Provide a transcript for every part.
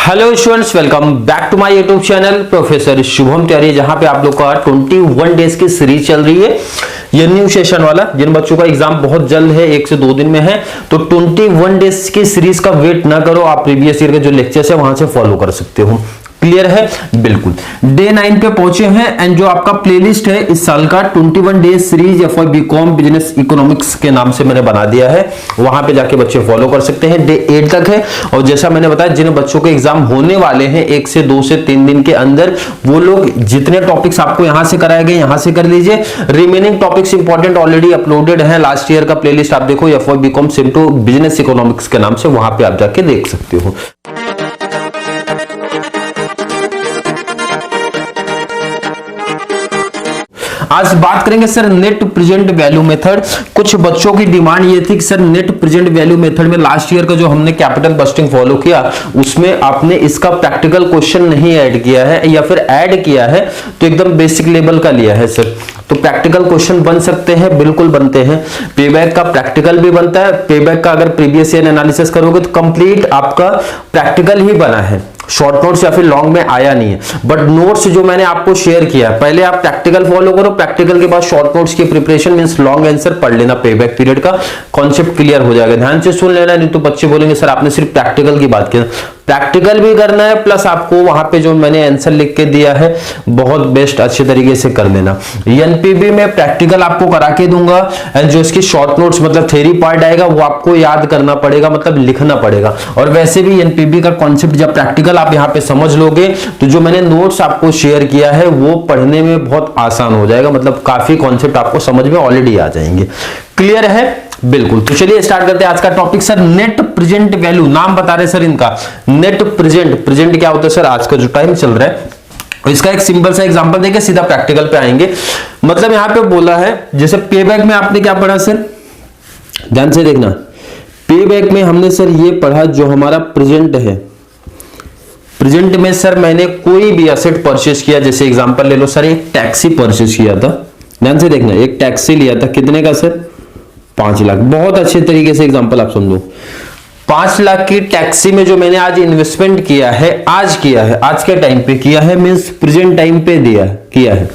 Hello students, welcome back to my YouTube channel professor Shubham Tiwari, जहां पे आप लोग का 21 डेज की सीरीज चल रही है। ये न्यू सेशन वाला, जिन बच्चों का एग्जाम बहुत जल्द है, 1 से 2 दिन में है, तो 21 डेज की सीरीज का वेट ना करो, आप प्रीवियस ईयर के जो लेक्चर्स है वहां से फॉलो कर सकते हो। क्लियर है? बिल्कुल। डे 9 पे पहुंचे हैं एंड जो आपका प्लेलिस्ट है इस साल का 21 days series FY BCom business economics के नाम से मैंने बना दिया है, वहां पे जाके बच्चे फॉलो कर सकते हैं। डे 8 तक है और जैसा मैंने बताया, जिन बच्चों के एग्जाम होने वाले हैं 1 से 2 से 3 दिन के अंदर, वो लोग जितने टॉपिक्स आपको यहां से कराए गए यहां से कर लीजिए। Remaining topics important already uploaded है, लास्ट ईयर का प्लेलिस्ट आप देखो, एफवाई बीकॉम सिम्टो बिजनेस इकोनॉमिक्स के नाम से, वहां पे आप जाके देख सकते हो। आज बात करेंगे sir net present value method. कुछ बच्चों की डिमांड ये थी कि sir net present value method में लास्ट ईयर का जो हमने कैपिटल बस्टिंग फॉलो किया उसमें आपने इसका प्रैक्टिकल क्वेश्चन नहीं ऐड किया है, या फिर ऐड किया है तो एकदम बेसिक लेवल का लिया है सर। तो प्रैक्टिकल क्वेश्चन बन सकते हैं, बिल्कुल बनते हैं। पेबैक का प्रैक्टिकल भी बनता है। पेबैक का अगर प्रीवियस ईयर एनालिसिस करोगे तो कंप्लीट आपका प्रैक्टिकल ही बना है, शॉर्ट नोट्स या फिर लॉन्ग में आया नहीं है। बट नोट्स जो मैंने आपको शेयर किया, पहले आप प्रैक्टिकल फॉलो करो, प्रैक्टिकल के बाद शॉर्ट नोट्स की प्रिपरेशन मींस लॉन्ग आंसर पढ़ लेना, पेबैक पीरियड का कॉन्सेप्ट क्लियर हो जाएगा। ध्यान से सुन लेना, नहीं तो बच्चे बोलेंगे सर आपने सिर्फ प्रैक्टिकल की बात की। प्रैक्टिकल भी करना है प्लस आपको वहां पे जो मैंने आंसर लिख के दिया है बहुत बेस्ट अच्छे तरीके से कर लेना। एनपीबी में प्रैक्टिकल आपको करा के दूंगा एंड जो इसकी शॉर्ट नोट्स मतलब थ्योरी पार्ट आएगा वो आपको याद करना पड़ेगा, मतलब लिखना पड़ेगा। और वैसे भी एनपीबी का कॉन्सेप्ट जब प्रैक्टिकल आप यहाँ पे समझ लोगे तो जो मैंने नोट्स आपको शेयर किया है वो पढ़ने में बहुत आसान हो जाएगा, मतलब काफी कॉन्सेप्ट आपको समझ में ऑलरेडी आ जाएंगे। क्लियर है? बिल्कुल। तो चलिए स्टार्ट करते हैं आज का topic sir, net present value. नाम बता रहे सर इनका नेट प्रेजेंट। प्रेजेंट क्या होता है सर? आज का जो टाइम चल रहा है। इसका एक सिंपल सा एग्जांपल देके सीधा प्रैक्टिकल पे आएंगे। मतलब यहां पे बोला है, जैसे पेबैक में आपने क्या पढ़ा सर, ध्यान से देखना। पेबैक में हमने सर ये पढ़ा जो हमारा प्रेजेंट है। प्रेजेंट में सर मैंने कोई भी एसेट परचेस किया, जैसे एग्जांपल ले लो सर, एक टैक्सी परचेस किया था। ध्यान से देखना, एक टैक्सी लिया था, कितने का सर? 5 लाख। बहुत अच्छे तरीके से एग्जांपल आप समझो। 5 लाख की टैक्सी में जो मैंने आज इन्वेस्टमेंट किया है, आज किया है, आज के टाइम पे किया है, मींस प्रेजेंट टाइम पे किया है।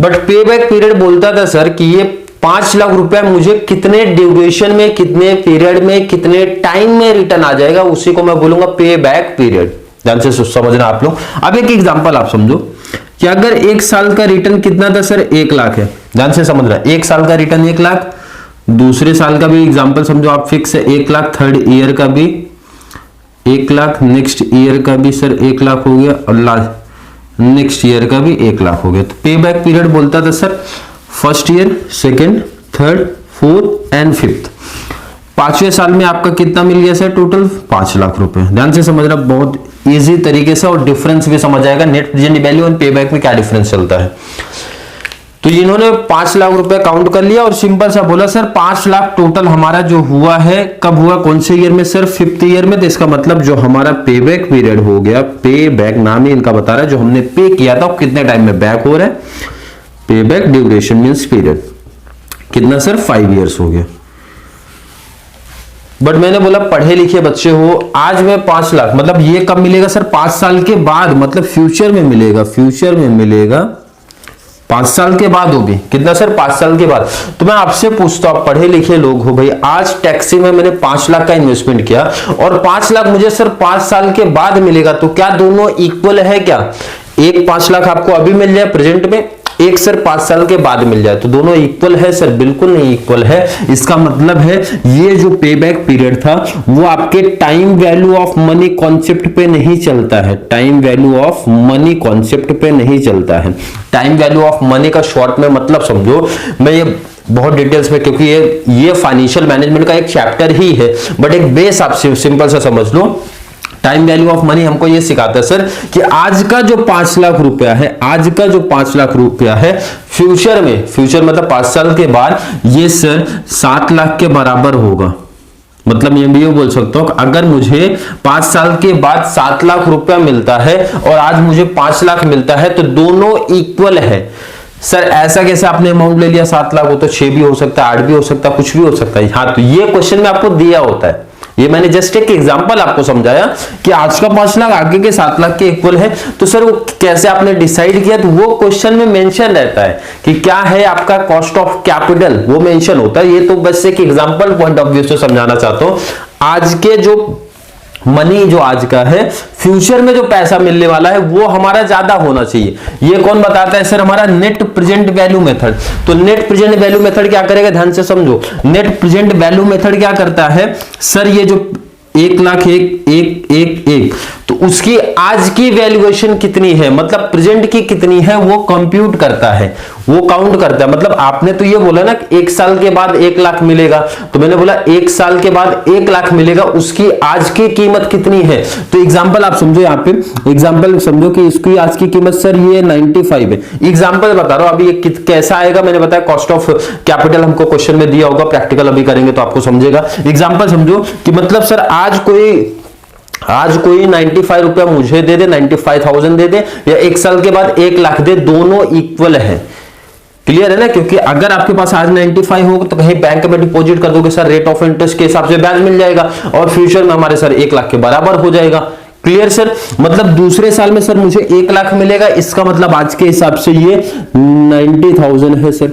बट पेबैक पीरियड बोलता था सर कि ये 5 लाख रुपया मुझे कितने ड्यूरेशन में, कितने पीरियड में, कितने टाइम में रिटर्न आ जाएगा, उसी को मैं बोलूंगा पेबैक पीरियड। ध्यान से समझना आप लोग। अब एक एग्जांपल आप समझो कि अगर 1 साल का रिटर्न कितना था सर? 1 लाख है। ध्यान से समझना, 1 साल का रिटर्न 1 लाख, दूसरे साल का भी एग्जांपल समझो आप फिक्स है 1 लाख, थर्ड ईयर का भी 1 लाख, नेक्स्ट ईयर का भी सर 1 लाख हो गया, और लास्ट नेक्स्ट ईयर का भी 1 लाख हो गया। तो पेबैक पीरियड बोलता था sir first year, second, third, fourth and fifth. 5वें साल में आपका कितना मिल गया सर? टोटल 5 लाख रुपए। ध्यान से समझना, बहुत इजी तरीके से, और डिफरेंस भी समझ आएगा नेट प्रेजेंट वैल्यू और पेबैक में क्या डिफरेंस चलता है। तो इन्होंने 5 लाख रुपए काउंट कर लिया और सिंपल सा बोला सर 5 लाख टोटल हमारा जो हुआ है, कब हुआ, कौन से ईयर में सर? 5th ईयर में। तो इसका मतलब जो हमारा पेबैक पीरियड हो गया, पेबैक नाम ही इनका बता रहा है, जो हमने पे किया था कितने टाइम में बैक हो रहा है। पेबैक ड्यूरेशन मींस पीरियड कितना सर? 5 इयर्स हो गया। बट मैंने बोला पढ़े लिखे बच्चे हो, आज में 5 लाख मतलब ये कब मिलेगा सर? 5 साल के बाद, मतलब फ्यूचर में मिलेगा। फ्यूचर में मिलेगा 5 साल के बाद होगी। कितना सर? 5 साल के बाद। तो मैं आपसे पूछता हूं, पढ़े लिखे लोग हो भाई, आज टैक्सी में मैंने 5 लाख का इन्वेस्टमेंट किया और 5 लाख मुझे सर 5 साल के बाद मिलेगा, तो क्या दोनों इक्वल है क्या? एक 5 लाख आपको अभी मिल जाए प्रेजेंट में, एक सर 5 साल के बाद मिल जाए, तो दोनों इक्वल है सर? बिल्कुल नहीं इक्वल है। इसका मतलब है ये जो पेबैक पीरियड था वो आपके time value of money concept पे नहीं चलता है। Time value of money concept पे नहीं चलता है। टाइम वैल्यू ऑफ मनी का शॉर्ट में मतलब समझो, मैं ये बहुत डिटेल्स में, क्योंकि ये फाइनेंशियल मैनेजमेंट का एक चैप्टर ही है, बट एक बेस आप सिंपल सा समझ लो। टाइम वैल्यू ऑफ मनी हमको ये सिखाता है सर कि आज का जो 5 लाख रुपया है, आज का जो 5 लाख रुपया है, फ्यूचर में, फ्यूचर मतलब 5 साल के बाद ये सर 7 लाख के बराबर होगा। मतलब ये भी बोल सकता हूं अगर मुझे 5 साल के बाद 7 लाख रुपया मिलता है और आज मुझे 5 लाख मिलता है, तो दोनों इक्वल है। सर ऐसा कैसे आपने अमाउंट ले लिया 7 लाख? वो तो 6 भी हो सकता है, 8 भी हो सकता है, कुछ भी हो सकता है। हाँ, तो ये क्वेश्चन में आपको दिया होता है, ये मैंने जस्ट एक एग्जांपल आपको समझाया कि आज का 5 लाख आगे के 7 लाख के इक्वल है। तो सर वो कैसे आपने डिसाइड किया, तो वो क्वेश्चन में मेंशन रहता है कि क्या है आपका कॉस्ट ऑफ कैपिटल, वो मेंशन होता है। ये तो बस एक एग्जांपल पॉइंट ऑफ व्यू से समझाना चाहता हूं। आज के जो मनी जो आज का है, फ्यूचर में जो पैसा मिलने वाला है वो हमारा ज्यादा होना चाहिए। ये कौन बताता है सर, हमारा नेट प्रेजेंट वैल्यू मेथड। तो नेट प्रेजेंट वैल्यू मेथड क्या करेगा, ध्यान से समझो। नेट प्रेजेंट वैल्यू मेथड क्या करता है सर, ये जो 1,01,1,1,1 तो उसकी आज की वैल्यूएशन कितनी है, मतलब प्रेजेंट की कितनी है, वो कंप्यूट करता है, वो काउंट करता है। मतलब आपने तो ये बोला ना कि 1 साल के बाद 1 लाख मिलेगा, तो मैंने बोला 1 साल के बाद 1 लाख मिलेगा, उसकी आज की कीमत कितनी है। तो एग्जांपल आप समझो, यहाँ पे एग्जांपल समझो कि इसकी आज की कीमत सर ये 95 है। एग्जांपल बता रहा हूं, अभी ये कैसा आएगा मैंने बताया, कॉस्ट ऑफ कैपिटल हमको क्वेश्चन में दिया होगा, प्रैक्टिकल अभी करेंगे तो आपको समझेगा। एग्जांपल समझो कि मतलब सर आज कोई 95 रुपया मुझे दे दे, 95,000 दे दे, या 1 साल के बाद 1 लाख दे, दोनों इक्वल है। क्लियर है ना, क्योंकि अगर आपके पास आज 95 होगा तो कहीं बैंक में डिपॉजिट कर दोगे सर, रेट ऑफ इंटरेस्ट के हिसाब से ब्याज मिल जाएगा और फ्यूचर में हमारे सर 1 लाख के बराबर हो जाएगा। क्लियर सर, मतलब दूसरे साल में सर मुझे 1 लाख मिलेगा, इसका मतलब आज के हिसाब से ये 90,000 है सर।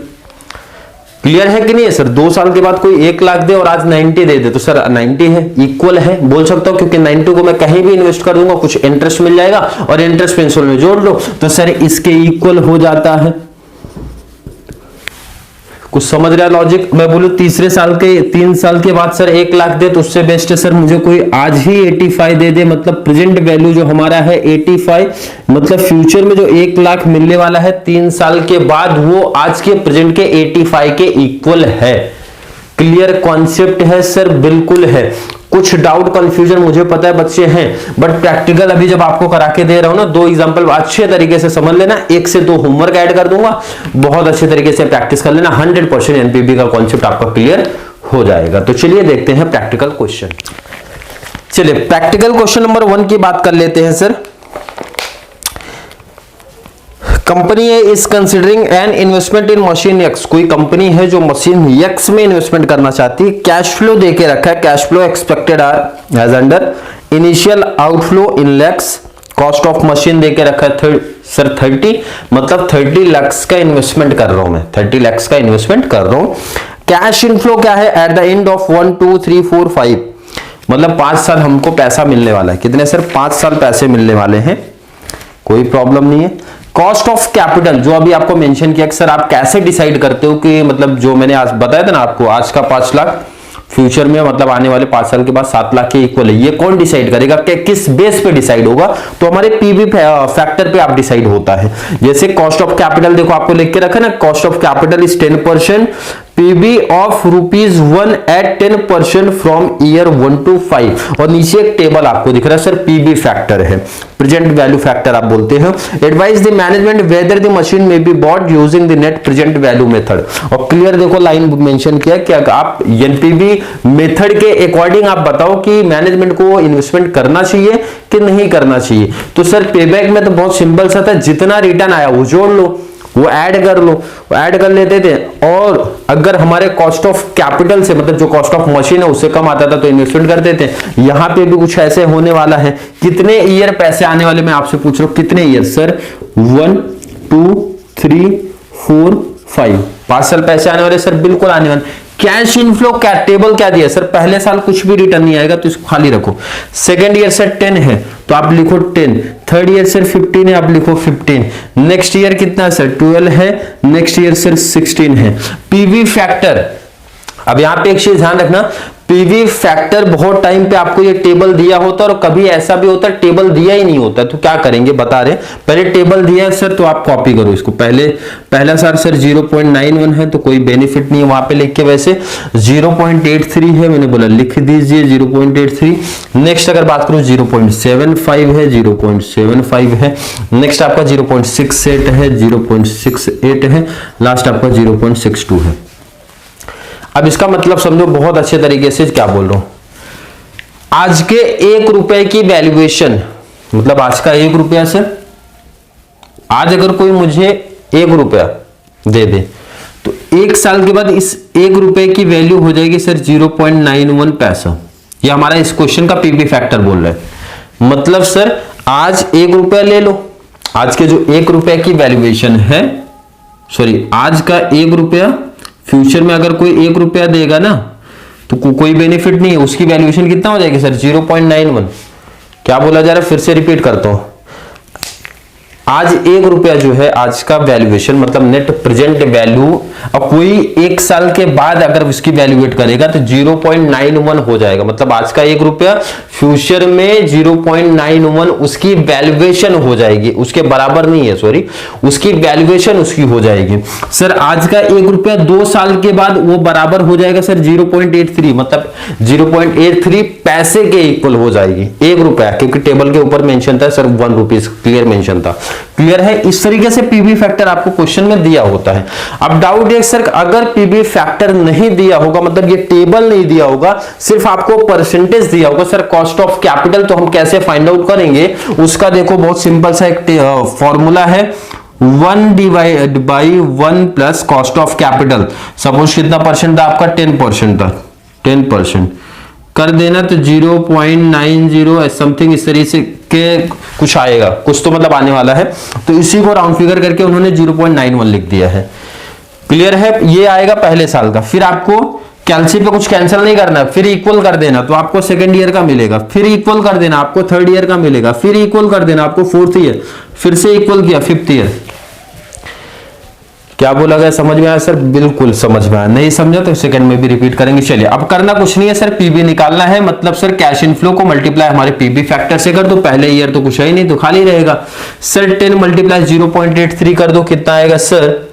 क्लियर है कि नहीं है सर। 2 साल के बाद कोई 1 लाख दे और आज 90 दे दे तो सर 90 है, इक्वल है बोल सकता हूं, क्योंकि 90 को मैं कहीं भी इन्वेस्ट कर दूंगा, कुछ इंटरेस्ट मिल जाएगा और इंटरेस्ट प्रिंसिपल में जोड़ लो तो सर इसके इक्वल हो जाता है। कुछ समझ रहा है लॉजिक। मैं बोलूं 3 साल के बाद सर 1 लाख दे तो उससे बेस्ट है सर मुझे कोई आज ही 85 दे दे, मतलब प्रेजेंट वैल्यू जो हमारा है 85, मतलब फ्यूचर में जो 1 लाख मिलने वाला है 3 साल के बाद वो आज के प्रेजेंट के 85 के इक्वल है। क्लियर कॉन्सेप्ट है सर, बिल्कुल है। कुछ डाउट कंफ्यूजन मुझे पता है बच्चे हैं, बट प्रैक्टिकल अभी जब आपको करा के दे रहा हूं ना, 2 एग्जांपल अच्छे तरीके से समझ लेना, 1 से 2 होमवर्क ऐड कर दूंगा, बहुत अच्छे तरीके से प्रैक्टिस कर लेना, 100% एनपीवी का कॉन्सेप्ट आपका क्लियर हो जाएगा। तो चलिए देखते हैं प्रैक्टिकल क्वेश्चन। चलिए प्रैक्टिकल क्वेश्चन नंबर 1 की बात कर लेते हैं sir. Company A is considering an investment in machine x, कोई कंपनी है जो मशीन एक्स में इन्वेस्टमेंट करना चाहती है। कैश फ्लो देके रखा है, cash flow expected as under, initial outflow in lakhs, cost of machine देके रखा है सर 30, मतलब 30 लाख का इन्वेस्टमेंट कर रहा हूं मैं, 30 लाख का इन्वेस्टमेंट कर रहा हूं। कैश इनफ्लो क्या है, एट द एंड ऑफ 1 2 3 4 5, मतलब 5 साल हमको पैसा मिलने वाला है। कितने सर, 5 साल पैसे मिलने वाले हैं, कोई प्रॉब्लम नहीं है। कॉस्ट ऑफ कैपिटल जो अभी आपको मेंशन किया कि सर आप कैसे डिसाइड करते हो कि मतलब जो मैंने आज बताया था ना आपको, आज का 5 लाख फ्यूचर में मतलब आने वाले 5 साल के बाद 7 लाख के इक्वल है, ये कौन डिसाइड करेगा, कि किस बेस पे डिसाइड होगा, तो हमारे पीवी फैक्टर पे आप डिसाइड होता है। जैसे कॉस्ट ऑफ कैपिटल देखो आपको लिख के रखा ना, cost of capital is 10%, PV of ₹1 at 10% from year 1 to 5, और नीचे एक टेबल आपको दिख रहा है सर, पीवी फैक्टर है, प्रेजेंट वैल्यू फैक्टर आप बोलते हैं। Advise the management whether the machine may be bought using the net present value method, और क्लियर देखो लाइन मेंशन किया कि आप एनपीवी मेथड के अकॉर्डिंग आप बताओ कि मैनेजमेंट को इन्वेस्टमेंट करना चाहिए कि नहीं करना चाहिए। तो सर पेबैक में तो बहुत सिंपल सा था, जितना रिटर्न आया वो जोड़ लो, वो ऐड कर लो, वो ऐड कर लेते थे, और अगर हमारे कॉस्ट ऑफ कैपिटल से मतलब जो कॉस्ट ऑफ मशीन है उससे कम आता था तो इन्वेस्टमेंट करते थे। यहां पे भी कुछ ऐसे होने वाला है। कितने ईयर पैसे आने वाले मैं आपसे पूछ रहा हूं, कितने ईयर सर, 1 2 3 4 5, 5 साल पैसे आने वाले सर, बिल्कुल आने वाले। कैश इनफ्लो क्या टेबल क्या दिया सर, पहले साल कुछ भी रिटर्न नहीं आएगा तो इसको खाली रखो। सेकंड ईयर सर 10 है तो आप लिखो 10, थर्ड ईयर सर 15 है आप लिखो 15, नेक्स्ट ईयर कितना सर 12 है, नेक्स्ट ईयर सर 16 है। पीवी फैक्टर, अब यहां पे एक चीज ध्यान रखना, पीवी फैक्टर बहुत टाइम पे आपको ये टेबल दिया होता है, और कभी ऐसा भी होता है टेबल दिया ही नहीं होता, तो क्या करेंगे बता रहे, पहले टेबल दिया है सर तो आप कॉपी करो इसको। पहला साल सर 0.91 है तो कोई बेनिफिट नहीं है वहां पे लिख के, वैसे 0.83 है मैंने बोला लिख दीजिए 0.83। नेक्स्ट अगर बात करूं 0.75 है, 0.75 है, नेक्स्ट आपका 0.68 है, 0.68 है, लास्ट आपका 0.62 है। अब इसका मतलब समझो बहुत अच्छे तरीके से क्या बोल रहा हूं, आज के 1 रुपए की वैल्यूएशन, मतलब आज का 1 रुपया सर, आज अगर कोई मुझे 1 रुपया दे दे तो 1 साल के बाद इस 1 रुपए की वैल्यू हो जाएगी सर 0.91 पैसा। ये हमारा इस क्वेश्चन का पीवी फैक्टर बोल रहा है। मतलब सर आज 1 रुपया ले लो, आज के जो 1 रुपया की वैल्यूएशन है, सॉरी आज का 1 रुपया, फ्यूचर में अगर कोई 1 रुपया देगा ना तो कोई बेनिफिट नहीं है, उसकी वैल्यूएशन कितना हो जाएगी सर 0.91। क्या बोला जा रहा है, फिर से रिपीट करता हूं, आज 1 रुपया जो है आज का वैल्यूएशन मतलब नेट प्रेजेंट वैल्यू, अब कोई 1 साल के बाद अगर उसकी वैल्यूएट करेगा तो 0.91 हो जाएगा। मतलब आज का 1 रुपया फ्यूचर में 0.91 उसकी वैल्यूएशन हो जाएगी, उसके बराबर नहीं है, सॉरी उसकी वैल्यूएशन उसकी हो जाएगी। सर आज का 1 रुपया 2 साल के बाद वो बराबर हो जाएगा सर 0.83, मतलब 0.83 पैसे के इक्वल हो जाएगी 1 रुपया, क्योंकि टेबल के ऊपर मेंशन था सर 1 रुपीज क्लियर मेंशन था। क्लियर है, इस तरीके से पीवी फैक्टर आपको क्वेश्चन में दिया होता है। अब डाउट है सर अगर पीवी फैक्टर नहीं दिया होगा, मतलब ये टेबल नहीं दिया होगा, सिर्फ आपको परसेंटेज दिया होगा सर कॉस्ट ऑफ कैपिटल, तो हम कैसे फाइंड आउट करेंगे उसका देखो बहुत सिंपल सा एक फॉर्मूला है, 1 divide by 1 plus cost of capital. Suppose कितना परसेंट था आपका, 10% था, 10% कर देना तो 0.90 समथिंग इस तरीके से के कुछ आएगा, कुछ तो मतलब आने वाला है, तो इसी को राउंड फिगर करके उन्होंने 0.91 लिख दिया है। क्लियर है, ये आएगा पहले साल का। फिर आपको कैलसी पे कुछ कैंसिल नहीं करना, फिर इक्वल कर देना तो आपको सेकंड ईयर का मिलेगा, फिर इक्वल कर देना आपको थर्ड ईयर का मिलेगा, फिर इक्वल कर देना आपको फोर्थ ईयर, फिर से इक्वल किया फिफ्थ ईयर। क्या बोला गया, समझ में आया सर? बिल्कुल समझ में आया, नहीं समझा तो सेकंड में भी रिपीट करेंगे। चलिए अब करना कुछ नहीं है सर, पीबी निकालना है, मतलब सर कैश इनफ्लो को मल्टीप्लाई हमारे पीबी फैक्टर से कर दो, पहले ईयर तो कुछ है ही नहीं तो खाली रहेगा। सर 10 मल्टीप्लाई 0.83 कर दो, कितना आएगा सर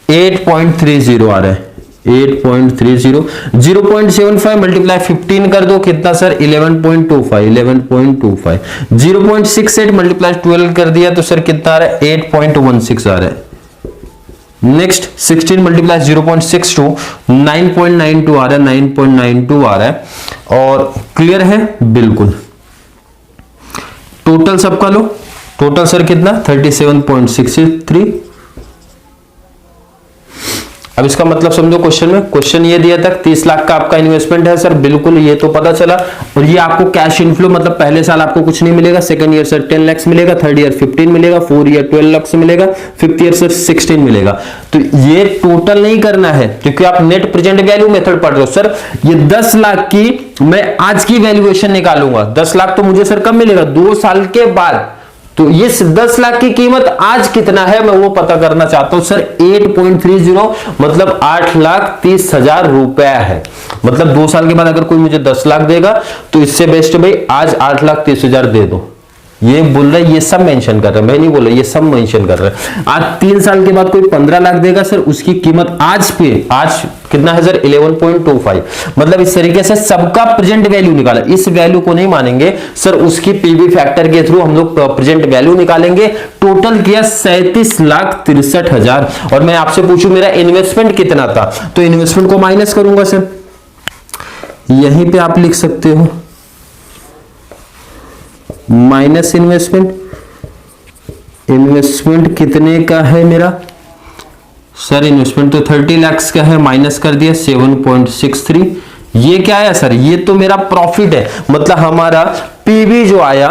8.30 आ रहा है, 8.30। 0.75 मल्टीप्लाई 15 कर दो, कितना सर 11.25। 0.68 मल्टीप्लाई 12 कर दिया तो सर कितना आ रहा है 8.16 आ रहा है। नेक्स्ट 16 मल्टीप्लाई 0.62 9.92 आ रहा है, 9.92 आ रहा है। और क्लियर है, बिल्कुल टोटल सबका लो, टोटल सर कितना 37.63। अब इसका मतलब समझो, क्वेश्चन में क्वेश्चन ये दिया था 30 लाख का आपका इन्वेस्टमेंट है सर, बिल्कुल ये तो पता चला। और ये आपको कैश इनफ्लो मतलब पहले साल आपको कुछ नहीं मिलेगा, सेकंड ईयर सर 10 लाख मिलेगा, थर्ड ईयर 15 मिलेगा, फोर्थ ईयर 12 लाख से मिलेगा, फिफ्थ ईयर सर 16 मिलेगा। तो ये टोटल नहीं करना है क्योंकि आप नेट प्रेजेंट वैल्यू मेथड पढ़ रहे हो। सर ये 10 लाख की मैं आज की वैल्यूएशन निकालूंगा, 10 लाख तो मुझे सर कब मिलेगा 2 साल के बाद, तो ये 10 लाख की कीमत आज कितना है मैं वो पता करना चाहता हूं सर। 8.30 मतलब 8,30,000 रुपया है। मतलब 2 साल के बाद अगर कोई मुझे 10 लाख देगा तो इससे बेस्ट भाई आज 8,30,000 दे दो। ये बोल रहा है, ये सब मेंशन कर रहा है, मैं नहीं बोल रहा, ये सब मेंशन कर रहा है। आज 3 साल के बाद कोई 15 लाख देगा सर, उसकी कीमत आज कितना है सर 11.25। मतलब इस तरीके से सबका प्रेजेंट वैल्यू निकाला, इस वैल्यू को नहीं मानेंगे सर, उसकी पीवी फैक्टर के थ्रू हम लोग प्रेजेंट वैल्यू निकालेंगे। टोटल किया 37,63,000। और मैं आपसे पूछूं मेरा इन्वेस्टमेंट कितना था, तो इन्वेस्टमेंट को माइनस करूंगा सर, यहीं पे आप लिख सकते हो माइनस इन्वेस्टमेंट। इन्वेस्टमेंट कितने का है मेरा सर, इन्वेस्टमेंट तो 30 लाख का है, माइनस कर दिया 7.63। ये क्या आया सर, ये तो मेरा प्रॉफिट है, मतलब हमारा पीवी जो आया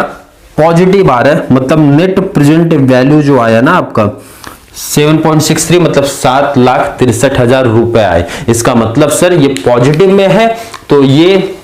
पॉजिटिव आ रहा है, मतलब नेट प्रेजेंट वैल्यू जो आया ना आपका 7.63 मतलब 7,63,000 रुपए आए। इसका मतलब सर ये पॉजिटिव में है, तो ये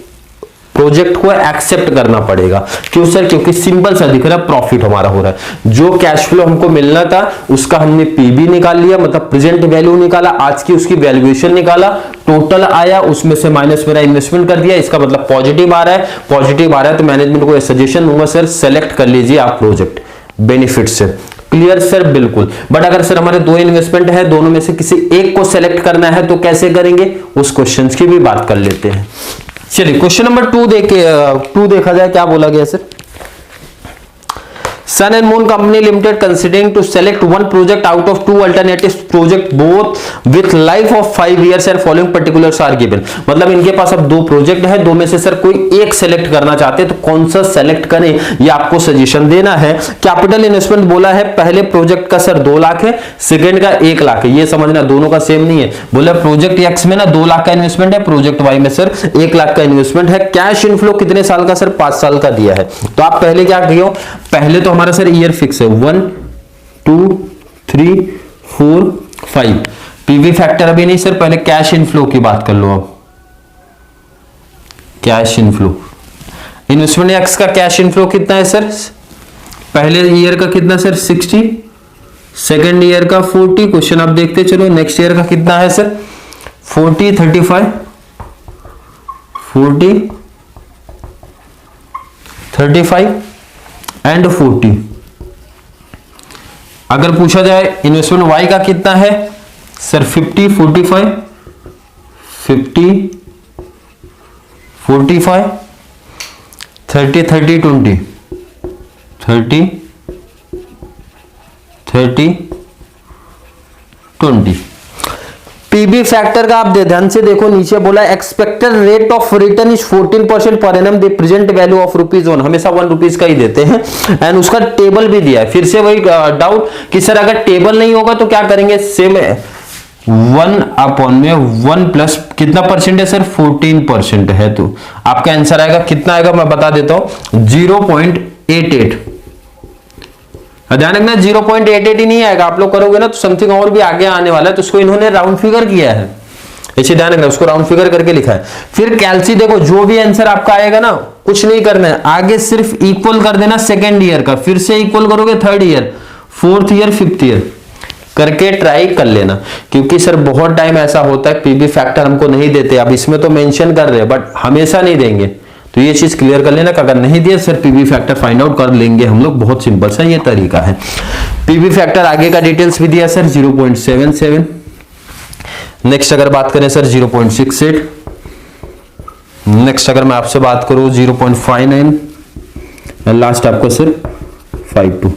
प्रोजेक्ट को एक्सेप्ट करना पड़ेगा। क्यों सर, क्योंकि सिंपल सा दिख रहा है प्रॉफिट हमारा हो रहा है। जो कैश फ्लो हमको मिलना था उसका हमने पीबी निकाल लिया, मतलब प्रेजेंट वैल्यू निकाला, आज की उसकी वैल्यूएशन निकाला, टोटल आया, उसमें से माइनस मेरा इन्वेस्टमेंट कर दिया, इसका मतलब पॉजिटिव आ रहा है। पॉजिटिव आ रहा है तो मैनेजमेंट को सजेशन दूंगा सर, सेलेक्ट कर लीजिए आप प्रोजेक्ट बेनिफिट से। क्लियर सर, बिल्कुल। बट अगर सर हमारे 2 इन्वेस्टमेंट है, दोनों में से किसी एक को सेलेक्ट करना है तो कैसे करेंगे, उस क्वेश्चन की भी बात कर लेते हैं। चलिए क्वेश्चन नंबर 2 देखा जाए, क्या बोला गया sir. Sun and moon company limited considering to select one project out of two alternative project both with life of 5 years and following particulars are given. मतलब इनके पास अब दो प्रोजेक्ट है, दो में से सर कोई एक सेलेक्ट करना चाहते हैं तो कौन सा सेलेक्ट करें ये आपको सजेशन देना है। कैपिटल इन्वेस्टमेंट बोला है पहले प्रोजेक्ट का सर 2 लाख है, सेकंड का 1 लाख है। ये समझना दोनों का सेम नहीं है। बोला प्रोजेक्ट एक्स में ना 2 लाख का इन्वेस्टमेंट है, प्रोजेक्ट वाई में सर 1 लाख का इन्वेस्टमेंट है। कैश इनफ्लो कितने साल का सर 5 साल का दिया है। तो आप पहले क्या किए हो, पहले तो हमारा सर ईयर फिक्स है 1 2 3 4 5। पीवी फैक्टर अभी नहीं सर, पहले कैश इनफ्लो की बात कर लो। अब कैश इनफ्लो इन्वेस्टमेंट एक्स का कैश इनफ्लो कितना है सर, पहले ईयर का कितना सर 60, सेकेंड ईयर का 40। क्वेश्चन आप देखते चलो, नेक्स्ट ईयर का कितना है सर 40 35 40 35 एंड 40। अगर पूछा जाए इन्वेस्टमेंट वाई का कितना है सर 50 45 50 45 30 30 20 30 30 20। पीबी फैक्टर का आप ध्यान से देखो, नीचे बोला expected rate of return is 14% per annum. The present value of ₹1, हमेशा 1 रुपीज का ही देते हैं। एंड उसका टेबल भी दिया है। फिर से वही डाउट कि सर अगर टेबल नहीं होगा तो क्या करेंगे, सेम 1/1 प्लस कितना परसेंट है सर 14% है। तो आपका आंसर आएगा कितना आएगा, मैं बता देता हूं 0.88। ध्यान रखना 0.88 ही नहीं आएगा, आप लोग करोगे ना तो समथिंग और भी आगे आने वाला है। तो उसको इन्होंने राउंड फिगर किया है, इसे ध्यान रखना, उसको राउंड फिगर करके लिखा है। फिर कैलसी देखो, जो भी आंसर आपका आएगा ना कुछ नहीं करना है, आगे सिर्फ इक्वल कर देना सेकेंड ईयर का, फिर से इक्वल करोगे third year, fourth year, fifth year करके ट्राई कर लेना। क्योंकि सर बहुत टाइम ऐसा होता है पीबी फैक्टर हमको नहीं देते। अब इसमें तो मेंशन कर रहे हैं बट हमेशा नहीं देंगे, तो ये चीज क्लियर कर लेना कि अगर नहीं दिया sir PB factor find out कर लेंगे हम लोग। बहुत सिंपल सा ये तरीका है। पीबी फैक्टर आगे का डिटेल्स भी दिया सर 0.77। नेक्स्ट अगर बात करें सर 0.68। नेक्स्ट अगर मैं आपसे बात करूं 0.59 लास्ट आपको सर 52।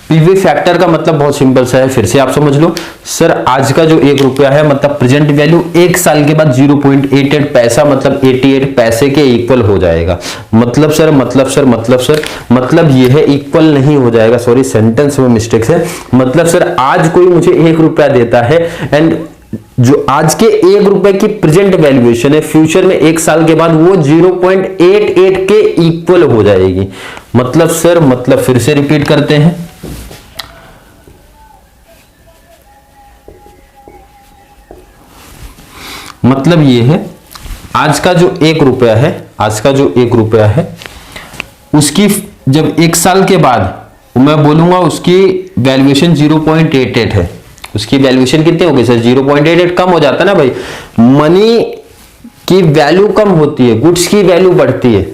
पीवी फैक्टर का मतलब बहुत सिंपल सा है, फिर से आप समझ लो सर आज का जो 1 रुपया है मतलब प्रेजेंट वैल्यू 1 साल के बाद 0.88 पैसा मतलब 88 पैसे के इक्वल हो जाएगा। मतलब ये है इक्वल नहीं हो जाएगा, सॉरी सेंटेंस में मिस्टेक है। मतलब सर आज कोई मुझे 1 रुपया देता है एंड जो आज के 1 रुपए की प्रेजेंट वैल्यूएशन है फ्यूचर में 1 साल के बाद वो 0.88 के इक्वल हो जाएगी। मतलब फिर से रिपीट करते हैं, मतलब ये है आज का जो 1 रुपया है उसकी जब 1 साल के बाद मैं बोलूंगा उसकी वैल्यूएशन 0.88 है। उसकी वैल्यूएशन कितनी होगी सर 0.88। कम हो जाता है ना भाई, मनी की वैल्यू कम होती है, गुड्स की वैल्यू बढ़ती है।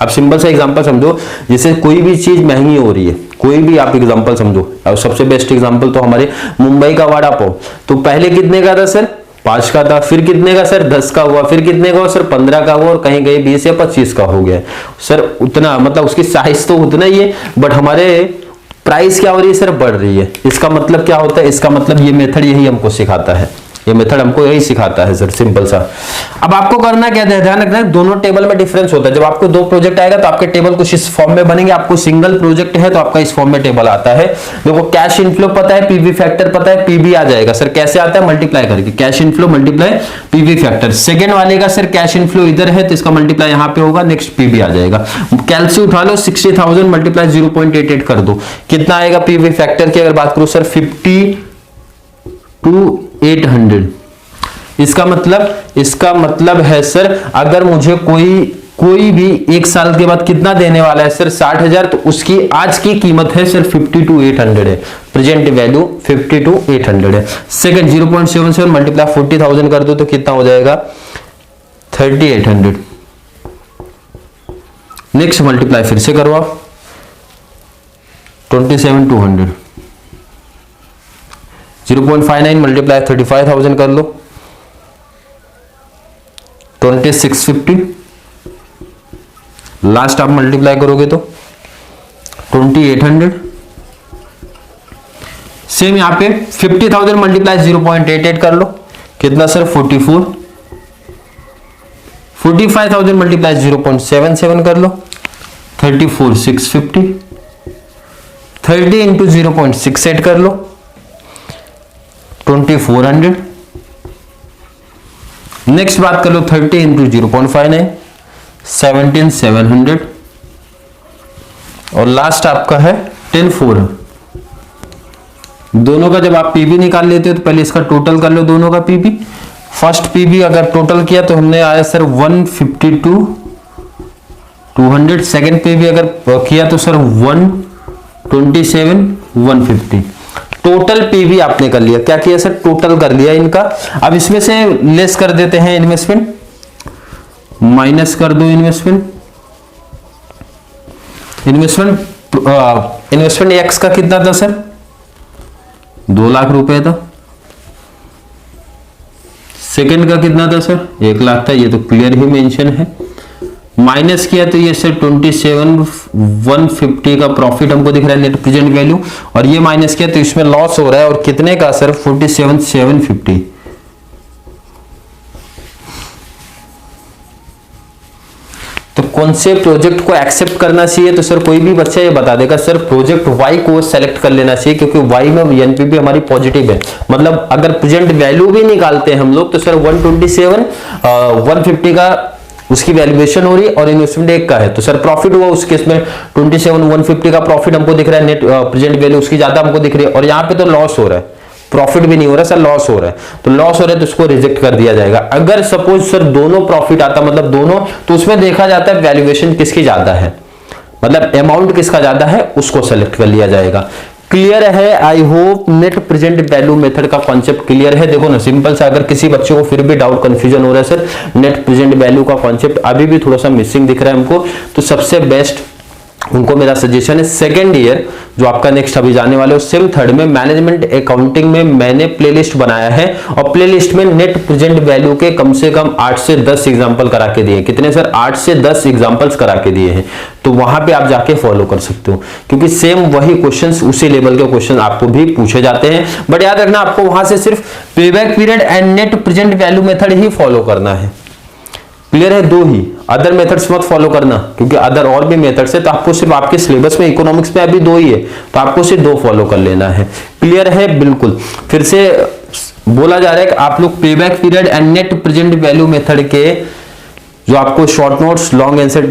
अब सिंपल सा एग्जांपल समझो, जैसे कोई भी चीज महंगी हो रही है, कोई भी आप एग्जांपल समझो। अब सबसे बेस्ट एग्जांपल तो हमारे मुंबई का वड़ा पाव, तो पहले कितने का था सर 5 का था, फिर कितने का सर 10 का हुआ, फिर कितने का हुआ सर 15 का हुआ और कहीं गए 20 या 25 का हो गया सर। उतना मतलब उसकी साइज तो उतना ही है बट हमारे प्राइस क्या हो रही है सर बढ़ रही है। इसका मतलब क्या होता है, इसका मतलब ये मेथड यही हमको सिखाता है, ये मेथड हमको यही सिखाता है सर, सिंपल सा। अब आपको करना क्या है, ध्यान रखना है दोनों टेबल में डिफरेंस होता है। जब आपको 2 प्रोजेक्ट आएगा तो आपके टेबल कुछ इस फॉर्म में बनेंगे, आपको सिंगल प्रोजेक्ट है तो आपका इस फॉर्म में टेबल आता है। देखो कैश इनफ्लो पता है, पीवी फैक्टर पता है, पीबी आ जाएगा सर। कैसे आता है, मल्टीप्लाई करके, cash inflow multiply PV factor. Second वाले का सर कैश इनफ्लो इधर है तो इसका मल्टीप्लाई यहां पे होगा, नेक्स्ट पीबी आ जाएगा। कैलसी उठा लो 60,000 मल्टीप्लाई 0.88 कर दो, कितना आएगा पीवी फैक्टर की अगर बात करूं सर 50/800। इसका मतलब है सर अगर मुझे कोई भी 1 साल के बाद कितना देने वाला है सर 60,000, तो उसकी आज की कीमत है सर 50/800 है, प्रेजेंट वैल्यू 50/800 है। सेकंड 0.77 मल्टीप्लाई 40,000 कर दो तो कितना हो जाएगा 3800। नेक्स्ट मल्टीप्लाई फिर से करो आप 27,200। 0.59 मल्टीप्लाई 35,000 कर लो 2650। लास्ट आप मल्टीप्लाई करोगे तो 2800। सेम यहाँ पे 50,000 मल्टीप्लाई 0.88 कर लो, कितना सर 44। 45,000 मल्टीप्लाई 0.77 कर लो, 34,650। 30 इंटू 0.68 कर लो, 2,400। नेक्स्ट बात कर लो 30 इंटू 0.59, 17,700। और लास्ट आपका है 10,400। दोनों का जब आप पीबी निकाल लेते हो तो पहले इसका टोटल कर लो, दोनों का पीबी। फर्स्ट पीबी अगर टोटल किया तो हमने आया सर 152,200। सेकंड पीबी अगर किया तो सर 127,150। टोटल पीबी आपने कर लिया, क्या किया सर, टोटल कर लिया इनका। अब इसमें से लेस कर देते हैं इन्वेस्टमेंट, माइनस कर दो इन्वेस्टमेंट एक्स का कितना था सर, 2 लाख रुपए था। सेकंड का कितना था सर, 1 लाख था, ये तो क्लियर ही मेंशन है। माइनस किया तो ये सर 27,150 का प्रॉफिट हमको दिख रहा है, नेट प्रेजेंट वैल्यू। और ये माइनस किया तो इसमें लॉस हो रहा है, और कितने का सर, 47,750। तो कौन से प्रोजेक्ट को एक्सेप्ट करना चाहिए, तो सर कोई भी बच्चा ये बता देगा सर प्रोजेक्ट वाई को सेलेक्ट कर लेना चाहिए, क्योंकि वाई में एनपीवी हमारी पॉजिटिव है। मतलब अगर प्रेजेंट वैल्यू भी निकालते हैं हम लोग तो सर 127,150 का उसकी वैल्यूएशन हो रही है, और इन्वेस्टमेंट 1 का है, तो सर प्रॉफिट हुआ उस केस में 27,150 का प्रॉफिट हमको दिख रहा है। नेट प्रेजेंट वैल्यू उसकी ज्यादा हमको दिख रही है, और यहाँ पे तो लॉस हो रहा है, प्रॉफिट भी नहीं हो रहा सर, लॉस हो रहा है। तो लॉस हो रहा है तो उसको रिजेक्ट कर दिया जाएगा। अगर सपोज सर दोनों प्रॉफिट आता, मतलब दोनों, तो उसमें देखा जाता है वैल्यूएशन किसकी ज्यादा है, मतलब अमाउंट किसका ज्यादा है, उसको सेलेक्ट कर लिया जाएगा। क्लियर है, I hope net present value method का कॉन्सेप्ट क्लियर है। देखो ना, सिंपल सा, अगर किसी बच्चे को फिर भी डाउट कंफ्यूजन हो रहा है सर नेट प्रेजेंट वैल्यू का कॉन्सेप्ट अभी भी थोड़ा सा मिसिंग दिख रहा है हमको, तो सबसे बेस्ट उनको मेरा सजेशन है, सेकेंड ईयर जो आपका नेक्स्ट अभी जाने वाले हो, सेम थर्ड में मैनेजमेंट अकाउंटिंग में मैंने प्लेलिस्ट बनाया है, और प्लेलिस्ट में नेट प्रेजेंट वैल्यू के कम से कम 8 से 10 एग्जांपल करा के दिए। कितने सर, 8 से 10 एग्जांपल्स करा के दिए हैं। तो वहां पे आप जाके फॉलो कर सकते हो, क्योंकि सेम वही क्वेश्चंस, उसी लेवल के क्वेश्चन आपको भी पूछे जाते हैं। बट याद रखना, आपको वहां से सिर्फ payback period and net present value method he follow करना है। क्लियर है, 2 ही, अदर मेथड्स मत फॉलो करना, क्योंकि अदर और भी मेथड्स है। तो आपको सिर्फ आपके सिलेबस में इकोनॉमिक्स में अभी 2 ही है, तो आपको सिर्फ 2 फॉलो कर लेना है। क्लियर है, बिल्कुल। फिर से बोला जा रहा है कि आप लोग payback period and net present value method के जो आपको short notes long answer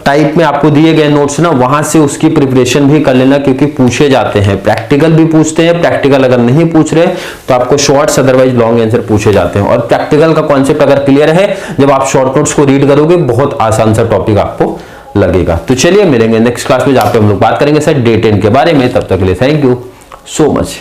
type में आपको दिए गए नोट्स ना, वहां से उसकी प्रिपरेशन भी कर लेना, क्योंकि पूछे जाते हैं, प्रैक्टिकल भी पूछते हैं। प्रैक्टिकल अगर नहीं पूछ रहे तो आपको शॉर्ट्स, अदरवाइज लॉन्ग आंसर पूछे जाते हैं। और प्रैक्टिकल का कॉन्सेप्ट अगर क्लियर है, जब आप शॉर्ट नोट्स को रीड करोगे, बहुत आसान सा टॉपिक आपको लगेगा। तो चलिए मिलेंगे नेक्स्ट क्लास में, जहाँ पे हम लोग बात करेंगे सर डे 10 के बारे में। तब तक के लिए थैंक यू सो मच।